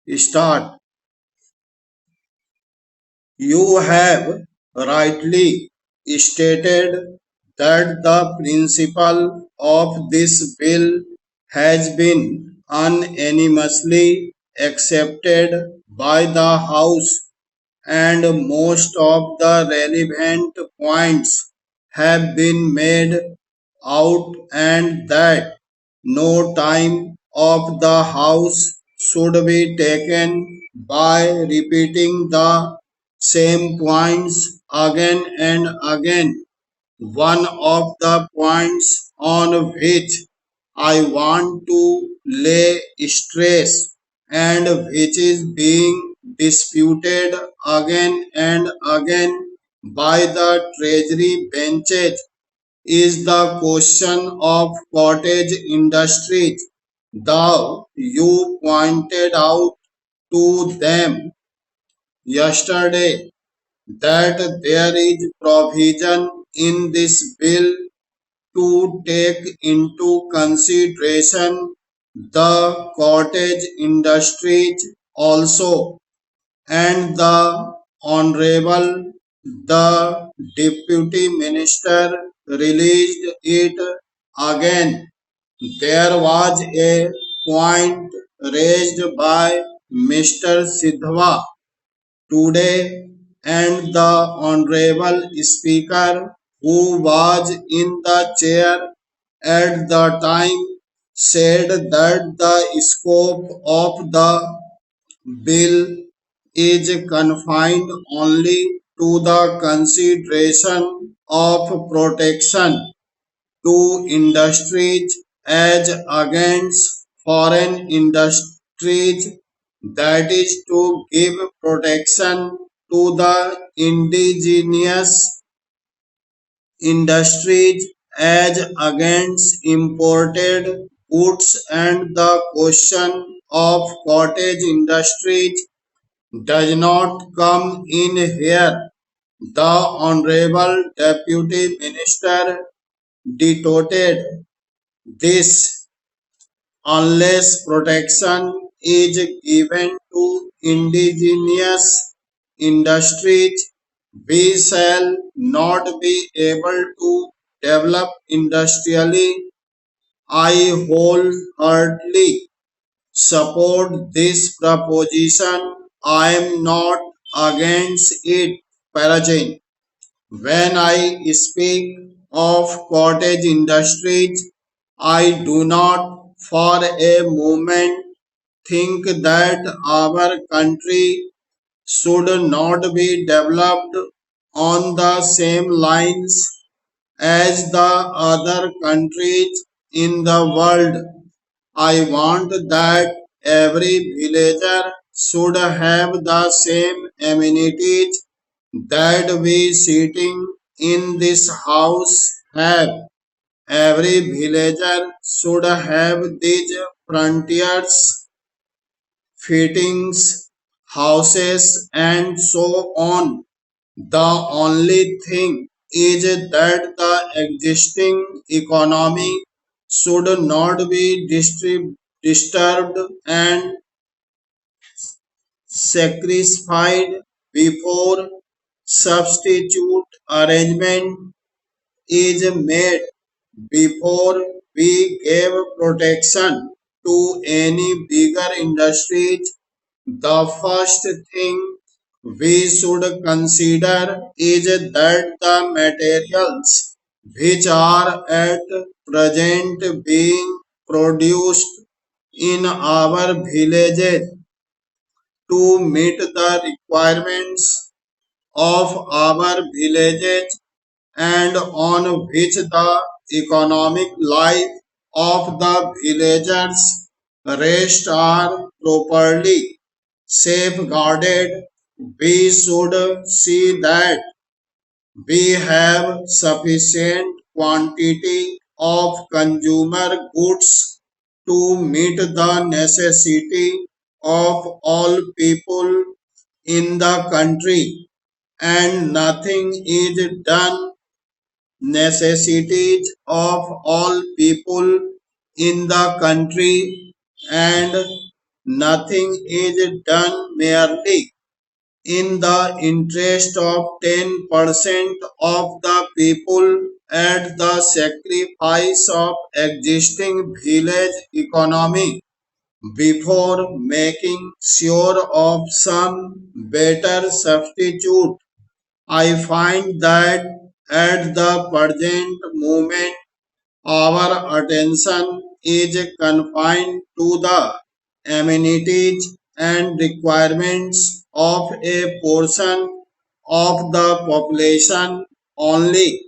Start. You have rightly stated that the principle of this bill has been unanimously accepted by the House and most of the relevant points have been made out and that no time of the House should be taken by repeating the same points again and again. One of the points on which I want to lay stress and which is being disputed again and again by the Treasury benches is the question of cottage industries. Thou you pointed out to them yesterday that there is provision in this bill to take into consideration the cottage industries also, and the Honorable the Deputy Minister released it again. There was a point raised by Mr. Sidhwa today, and the Honorable Speaker, who was in the chair at the time, said that the scope of the bill is confined only to the consideration of protection to industries as against foreign industries, that is to give protection to the indigenous industries as against imported goods, and the question of cottage industries does not come in here. The Honorable Deputy Minister denoted this unless protection is given to indigenous industries, we shall not be able to develop industrially. I wholeheartedly support this proposition. I am not against it. Parachain. When I speak of cottage industries, I do not for a moment think that our country should not be developed on the same lines as the other countries in the world. I want that every villager should have the same amenities that we sitting in this house have. Every villager should have these frontiers, fittings, houses, and so on. The only thing is that the existing economy should not be disturbed and sacrificed before substitute arrangement is made. Before we give protection to any bigger industries, the first thing we should consider is that the materials which are at present being produced in our villages to meet the requirements of our villages and on which the economic life of the villagers rest are properly safeguarded. We should see that we have sufficient quantity of consumer goods to meet the necessity of all people in the country, and nothing is done necessities of all people in the country, and Nothing is done merely in the interest of 10% of the people at the sacrifice of existing village economy. Before making sure of some better substitute, I find that at the present moment our attention is confined to the amenities and requirements of a portion of the population only.